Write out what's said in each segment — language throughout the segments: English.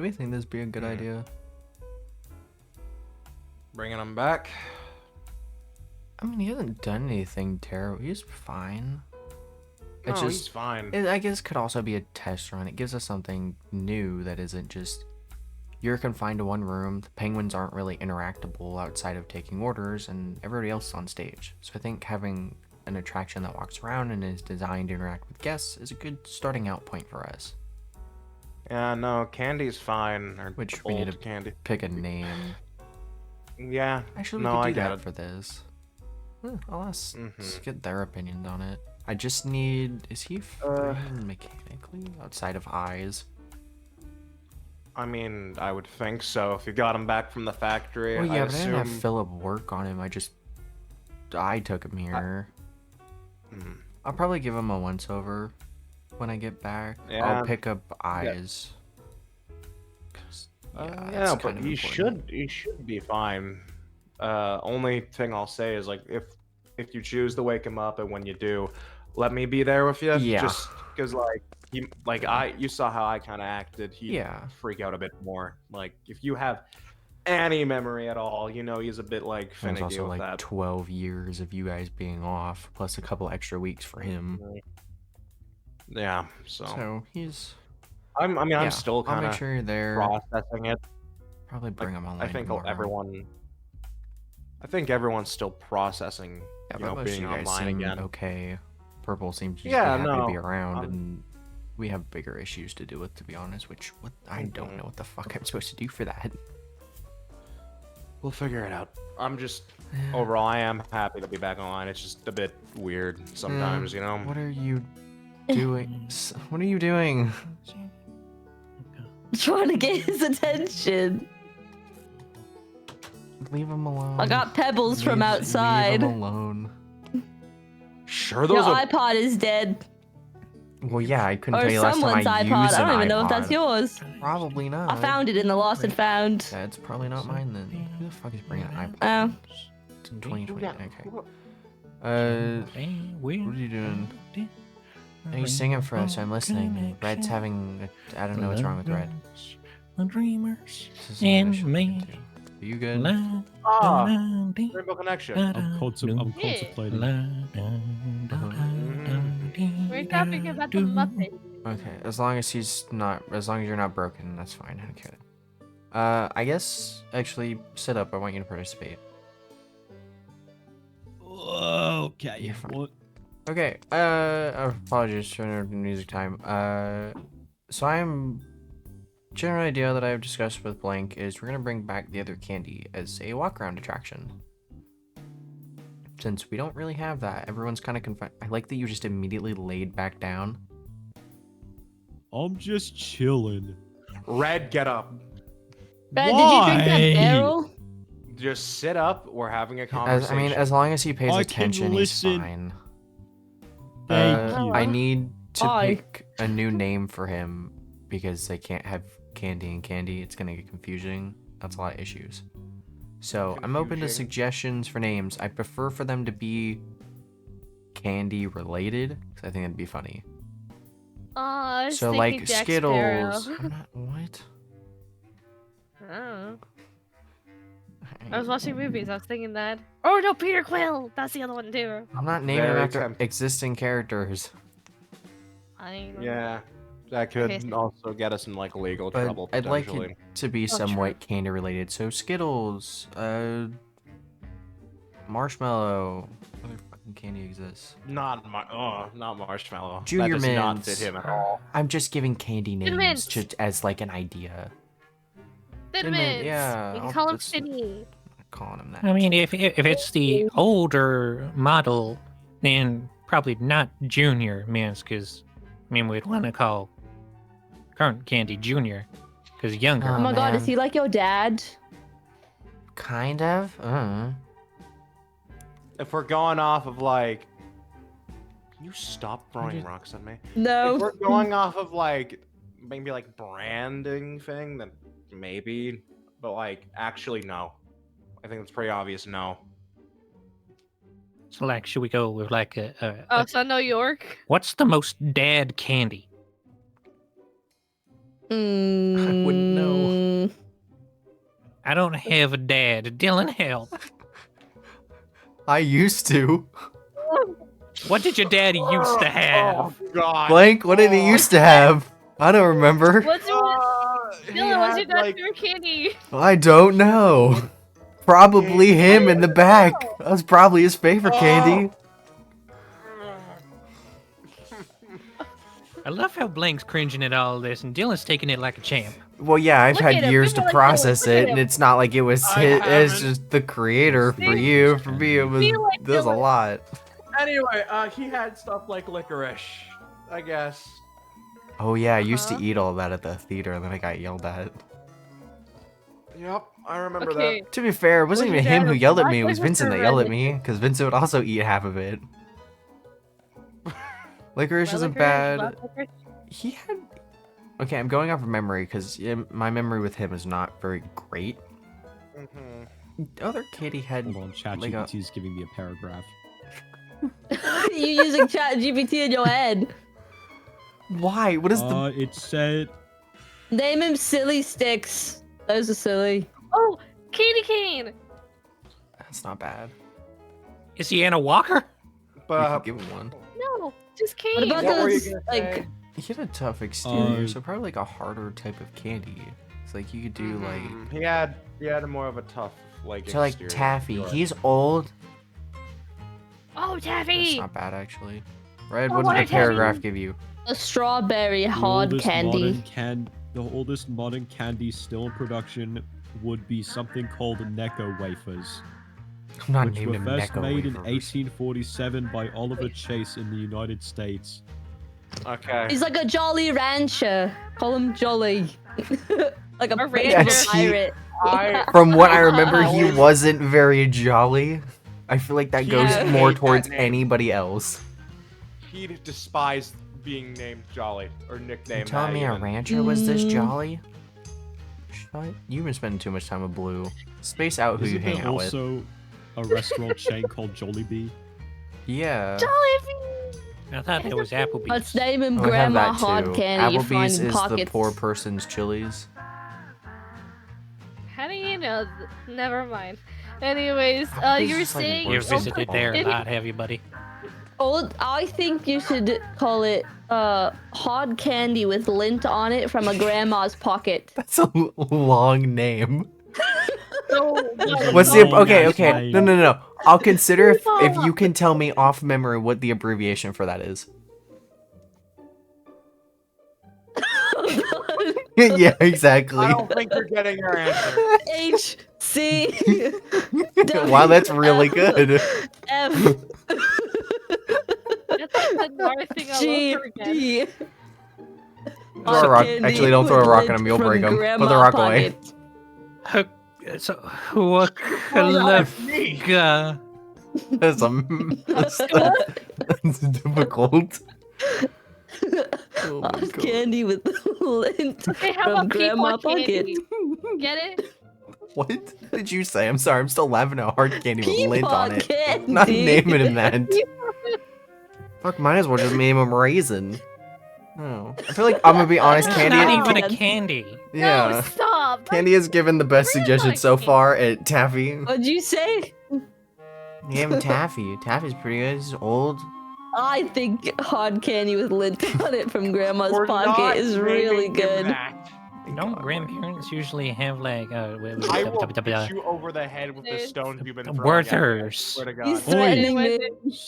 Do we think this would be a good idea? Bringing him back. I mean, he hasn't done anything terrible. He's fine. No, he's fine. I guess it could also be a test run. It gives us something new that isn't just you're confined to one room. The penguins aren't really interactable outside of taking orders, and everybody else is on stage. So I think having an attraction that walks around and is designed to interact with guests is a good starting out point for us. Yeah, no, Candy's fine. Or Which we need to Candy. pick a name. Yeah. Actually, we could do that for this. I'll ask, get their opinions on it. I just need... Is he fine mechanically outside of eyes? I mean, I would think so. If you got him back from the factory, Well, yeah, I but assume... I didn't have Philip work on him. I took him here. I'll probably give him a once-over when I get back. Yeah. I'll pick up eyes. Yeah, but he should be fine. Only thing I'll say is, like, if you choose to wake him up, and when you do, let me be there with you. Yeah. Just because, you saw how I kind of acted. He'd freak out a bit more. Like, if you have any memory at all, you know he's a bit like finicky. There's also with like that. 12 years of you guys being off, plus a couple extra weeks for him. Yeah. So he's. I'm still kind of make sure you're there. Processing it. Probably bring him online. I think everyone's still processing. Yeah, being online again. Okay. Purple seems to be happy to be around, and we have bigger issues to deal with, to be honest. I don't know what the fuck I'm supposed to do for that. We'll figure it out. Overall, I am happy to be back online. It's just a bit weird sometimes, you know. What are you doing? What are you doing? Trying to get his attention. Leave him alone. I got pebbles from outside. Leave him alone. Sure, those Your iPod is dead. Well, yeah, I couldn't tell you last time I used an iPod. I don't even iPod. know if that's yours. Probably not. I found it in the lost and found. That's probably not mine then. Who the fuck is bringing an iPod? Oh. It's in 2020. Okay. What are you doing? Are you singing for us? I'm listening. Red's having. I don't know what's wrong with Red. The dreamers and me. Are you good? Rainbow Connection. I'm contemplating. We're talking about the Muppet. Okay, as long as you're not broken, that's fine. Okay. I guess actually sit up. I want you to participate. Okay. You're fine. What? Okay. Apologies for the music time. So general idea that I've discussed with Blank is we're gonna bring back the other candy as a walk-around attraction. Since we don't really have that, everyone's kind of confined. I like that you just immediately laid back down. I'm just chilling. Red, get up. Did you drink that barrel? Just sit up. We're having a conversation. As long as he pays attention, he's fine. Thank you. I need to pick a new name for him because they can't have Candy and Candy. It's gonna get confusing. That's a lot of issues. So I'm open to suggestions for names. I prefer for them to be candy related because I think it'd be funny. So like Jack Skittles. What? Oh. I was watching movies. I was thinking that. Oh no, Peter Quill. That's the other one too. I'm not naming them after existing characters. Yeah. That could also get us in like legal trouble. I'd like it to be somewhat candy related. So Skittles, Marshmallow. What other fucking candy exists? Not Marshmallow. Junior Mints. That does not Mints. fit him at all. I'm just giving candy names just as like an idea. Thin Mints. Yeah. You can call him Finny. Calling him that. I mean, if it's the older model, then probably not Junior Mints, because I mean we'd want to call current candy Junior, because younger. Oh my god, is he like your dad? Kind of. If we're going off of like, can you stop throwing rocks at me? No. If we're going off of like maybe like branding thing, then maybe, but like actually no. I think it's pretty obvious no. So like, should we go with like So New York. what's the most dad candy? I wouldn't know. I don't have a dad. Dylan, help. I used to. What did your daddy used to have? Oh God. Blank, what did he used to have? I don't remember. What's your He Dylan? What's your had, dad's like, favorite candy? I don't know. Probably him in the back. That was probably his favorite candy. I love how Blank's cringing at all this, and Dylan's taking it like a champ. Well, yeah, I've Look at had him. years to People like process Dylan, look at it, and him. it's not like it was I hit. It's haven't. just the creator. For See? you, for me, it was. Be like There's a Dylan. lot. Anyway, he had stuff like licorice, I guess. Oh yeah, I used to Uh-huh. eat all that at the theater, and then I got yelled at. Yep, I remember Okay. To be fair, it wasn't Well, even your him dad who was yelled at black me. It was licorice Vincent or that yelled red at me, because Vincent would also eat half of it. Licorice Red isn't licorice, bad. black licorice? He had. Okay, I'm going off of memory because my memory with him is not very great. that. The other kid he had. Hold on, like a- ChatGPT is giving me a paragraph. You using ChatGPT in your head. Why? What is the? It said Name him Silly Sticks. Those are silly. Oh, candy cane. That's not bad. Is he Anna Walker? We But could give him one. No, just cane. What about What were you those, gonna like, say? He had a tough exterior, Uh, so probably like a harder type of candy. It's like you could do like. he had more of a tough like. So like exterior. Taffy, You're right. he's old. Oh, That's Taffy. not bad actually. Red, Oh, what what did a the paragraph Taffy. give you? a strawberry hard candy? The oldest modern candy still in production would be something called Necco wafers, I'm not which were naming him first Necco made in wafers. 1847 by Oliver Chase in the United States. Okay. He's like a Jolly Rancher. Call him Jolly. Like a A big Yes, he- pirate. I From what I remember, he wasn't very jolly. I feel like that goes Yeah. more Hate that towards name. anybody else. he despised being named Jolly or You nicknamed. telling that me a even. rancher was this Mm. jolly? Shut. You've been spending too much time with Blue. Space out who you Isn't hang there out with. also a restaurant chain called Jollibee? Yeah. I thought that was Applebee's. Let's name him Oh, we have Grandma that Hard too. Candy. You find Applebee's in is pockets. the poor person's Chili's. How do you know? Never mind. Anyways, Applebee's you were is like saying. You worse oh, visited there a it- lot, have you, buddy? I think you should call it hard candy with lint on it from a grandma's pocket. That's a long name. No, What's the- the okay? Oh, Okay, nice. no. I'll consider if you can tell me off memory what the abbreviation for that is. Yeah, exactly. I don't think you're getting your answer. HC Wow, that's really good. F It's like the Nora thing all G over again. D. Throw a rock. Actually, don't throw a rock at him. You'll break him. Put the rock away. So, Wakalafga. That's difficult. Oh my Hard God. candy with lint Okay, how from about grandma peapod pocket. candy? Get it? What did you say? I'm sorry. I'm still laughing at hard candy with lint on Peapod it. candy. Not naming him that. Fuck, might as well just name him Raisin. Oh, I feel like I'm gonna be honest. It's Candy, not even a Candy. candy. No, yeah. stop. Candy has given the best Really suggestion like so candy. far at Taffy. What'd you say? Name him Taffy. Taffy's pretty good. He's old. I think hard candy with lint on it from grandma's We're pocket not is really naming him good. that. Don't grandparents usually have like I will hit you over the head with the It's stones you've been throwing at me, I Werther's. swear to He's God. threatening me.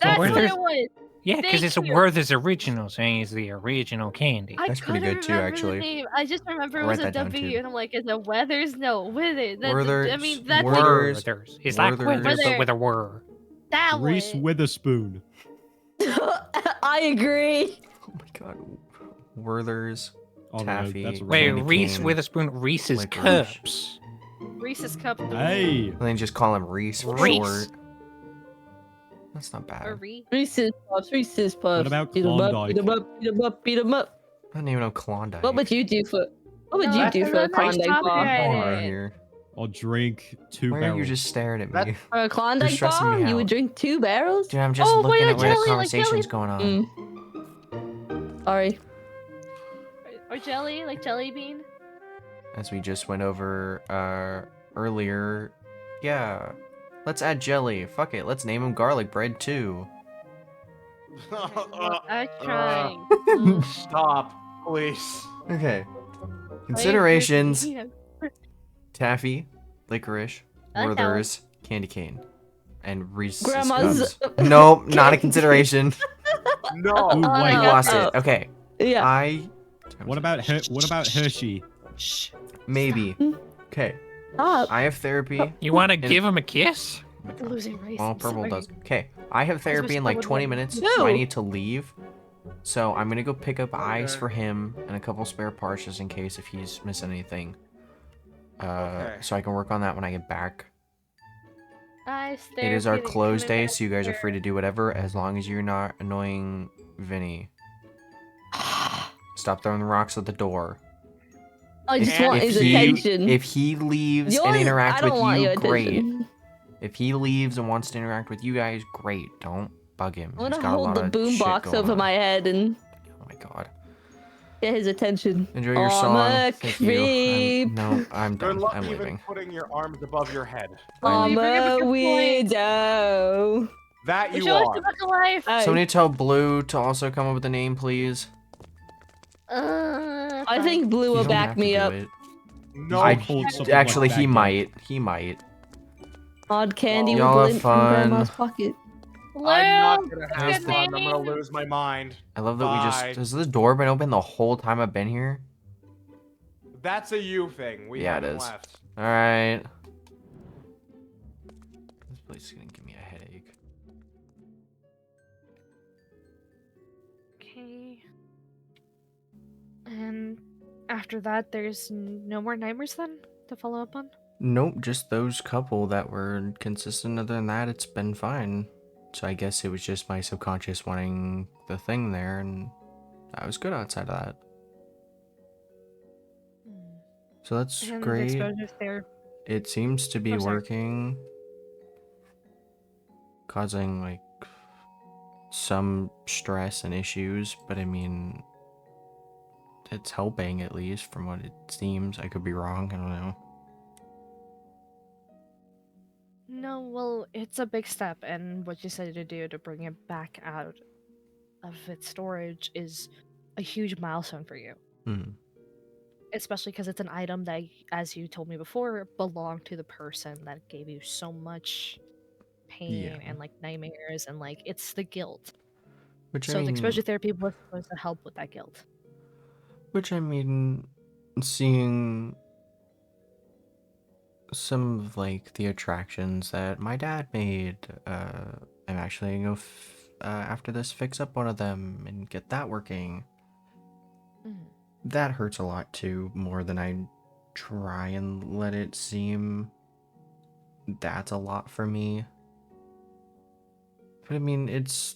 That's Where's what this- it was. Yeah, because Thank it's a you. Werther's original, saying it's the original candy. I That's pretty couldn't good too, remember actually. The name. I just remember it I'll was write a that down, W, too. and I'm like, is it Weathers? No, Withers. I Werther's- mean, that's like Werther's- Werther's. It's like Werther's- Werther's, but with a whir. that Reese one. Witherspoon. I agree. Oh my God. Werther's. Oh, Taffy. no, that's a Wait, Candy Reese cane. Witherspoon, Reese's Licorice. Cups. Reese's Cup. Hey, And then just call him Reese for Reese. short. That's not Or bad. Reese. Reese's Puffs, Reese's Puffs. What about Beat 'em up, Klondike? beat 'em up, beat 'em up, beat 'em up. I don't even know Klondike. What would you do for? What would No, you that's do for a a nice Klondike topic bar? idea. Come on here. I'll drink 2 Why are barrels. you just staring at That- me? For a Klondike stressing bar, me you would out. drink 2 barrels? Dude, I'm just Oh, looking wait, at where jelly, the like conversation's jelly. going on. Sorry. Or jelly, like jelly bean. As we just went over earlier, yeah. Let's add jelly. Fuck it. Let's name him garlic bread too. Well, I tried. Stop, please. Okay. Wait, Considerations: yeah. taffy, licorice, I like that one. Werther's, candy cane, and Reese's Grandma's- Cups. Nope, not a consideration. No. Ooh, You white. lost Oh. it. Okay. Yeah. What about Hershey? Shh. Maybe. Okay. Stop. I have therapy. You want to give him a kiss? Oh my God. Losing race. Well, I'm purple sorry. does. Okay. I have therapy in like someone 20 win. minutes, No. so I need to leave. So I'm gonna go pick up eyes Okay. for him and a couple spare parts just in case if he's missing anything. Okay. So I can work on that when I get back. Ice It is our therapeutic close coming day, back so you guys are here. free to do whatever as long as you're not annoying Vinny. Stop throwing rocks at the door. I just If want his he, attention. If he leaves Yours- and I interact don't with want you, your great. attention. If he leaves and wants to interact with you guys, great. Don't bug him. I'm He's gonna got a hold lot the of shit boombox going over on. my head and Oh my God. get his attention. Enjoy your I'm song. a Thank you. creep. No, I'm Good done. luck I'm even leaving. putting your arms above your head. Oh, I'm you bring up a a good point. weirdo. That We you should always are. come back alive. Hey, Somebody tell Blue to also come up with a name, please. I Fine. think Blue You will don't back have to me do up. it. No. I Hold something actually, like he baguette. might. He might. Odd candy Oh. with Y'all have lint from fun. Grandma's pocket. Blue, I'm not gonna that's a have good fun. I'm gonna name. lose my mind. I love that we Bye. just. Has this door been open the whole time I've been here? That's a you thing. We Yeah, it haven't is. left. Alright. This place is gonna give me a headache. Okay. And after that, there's no more nightmares then to follow up on? Nope, just those couple that were consistent. Other than that, it's been fine. So I guess it was just my subconscious wanting the thing there, and I was good outside of that. So that's And the great. exposure there. It seems to be Oh, sorry. working. Causing, like, some stress and issues, but I mean, it's helping at least from what it seems. I could be wrong, I don't know. No, well, it's a big step, and what you said to do to bring it back out of its storage is a huge milestone for you. Hmm. Especially because it's an item that, as you told me before, belonged to the person that gave you so much pain Yeah. and like nightmares, and like it's the guilt. Which So I the mean, exposure therapy was supposed to help with that guilt. Seeing some of like the attractions that my dad made, I'm actually gonna go after this fix up one of them and get that working. Mm. That hurts a lot too, more than I try and let it seem. That's a lot for me. But I mean, it's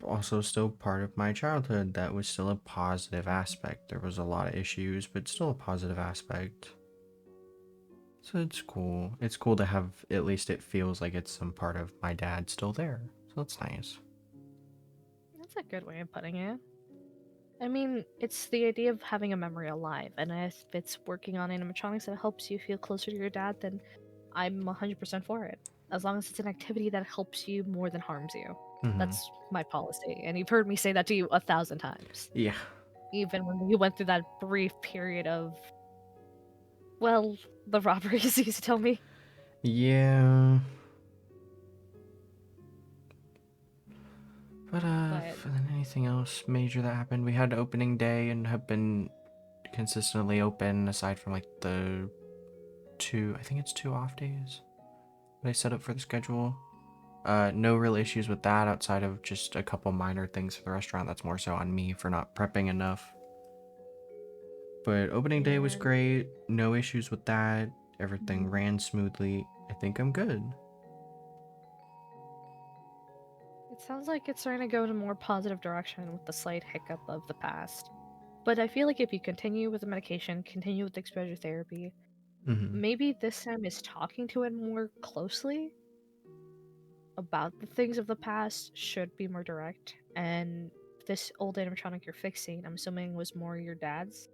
also still part of my childhood. That was still a positive aspect. There was a lot of issues, but still a positive aspect. So it's cool. It's cool to have, at least it feels like it's some part of my dad still there. So that's nice. That's a good way of putting it. I mean, it's the idea of having a memory alive, and if it's working on animatronics that helps you feel closer to your dad, then I'm 100% for it. As long as it's an activity that helps you more than harms you. Mhm. That's my policy, and you've heard me say that to you 1,000 times. Yeah. Even when you went through that brief period of, well, the robberies you used to tell me. Yeah. But But- for then anything else major that happened, we had opening day and have been consistently open aside from like the I think it's 2 off days that I set up for the schedule. No real issues with that outside of just a couple minor things for the restaurant. That's more so on me for not prepping enough. But opening day was Yeah. great. No issues with that. Everything ran smoothly. I think I'm good. It sounds like it's starting to go in a more positive direction with the slight hiccup of the past. But I feel like if you continue with the medication, continue with the exposure therapy, Mm-hmm. maybe this time is talking to it more closely about the things of the past should be more direct, and this old animatronic you're fixing, I'm assuming was more your dad's.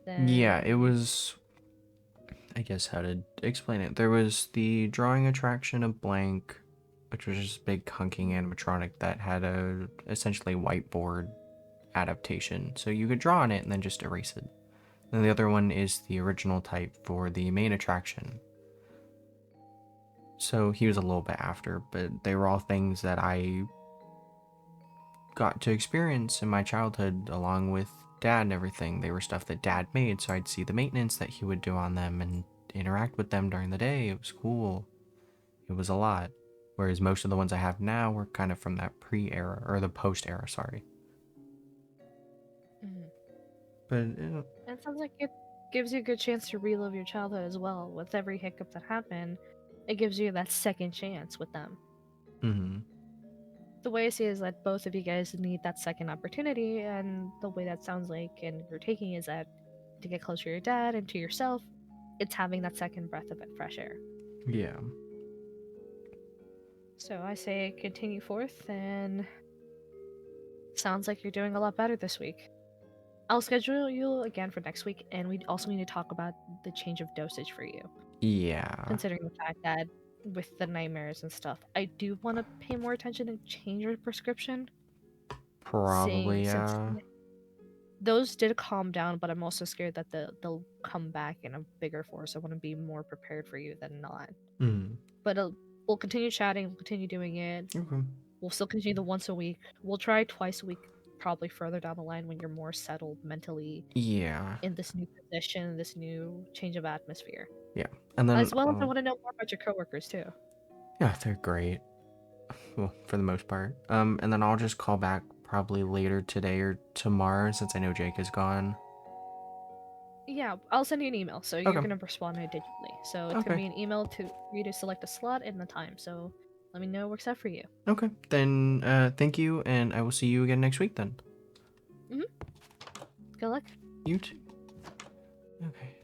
Then... Yeah, it was. I guess how to explain it. There was the drawing attraction of Blank, which was just a big hunking animatronic that had a essentially whiteboard adaptation. So you could draw on it and then just erase it. And the other one is the original type for the main attraction. So he was a little bit after, but they were all things that I got to experience in my childhood along with Dad and everything. They were stuff that Dad made, so I'd see the maintenance that he would do on them and interact with them during the day. It was cool. It was a lot. Whereas most of the ones I have now were kind of from that pre-era, or the post-era, sorry. But it sounds like it gives you a good chance to relive your childhood as well. With every hiccup that happened, it gives you that second chance with them. Mm-hmm. The way I see it is that both of you guys need that second opportunity, and the way that sounds like and you're taking is that to get closer to your dad and to yourself, it's having that second breath of fresh air. Yeah. So I say continue forth, and sounds like you're doing a lot better this week. I'll schedule you again for next week, and we also need to talk about the change of dosage for you. Yeah. Considering the fact that with the nightmares and stuff, I do want to pay more attention and change your prescription. Probably, yeah. Those did calm down, but I'm also scared that they'll come back in a bigger force. I want to be more prepared for you than not. Mm. But we'll continue chatting, we'll continue doing it. Okay. We'll still continue the once a week. We'll try twice a week, probably further down the line when you're more settled mentally. Yeah. In this new position, this new change of atmosphere. Yeah. And then as well as I want to know more about your coworkers too. Yeah, they're great. Well, for the most part. And then I'll just call back probably later today or tomorrow since I know Jake is gone. Yeah, I'll send you an email, so you're gonna respond to it digitally. So it's gonna be an email for you to select a slot and the time. So let me know what works out for you. Okay. Then thank you, and I will see you again next week then. Good luck. You too. Okay.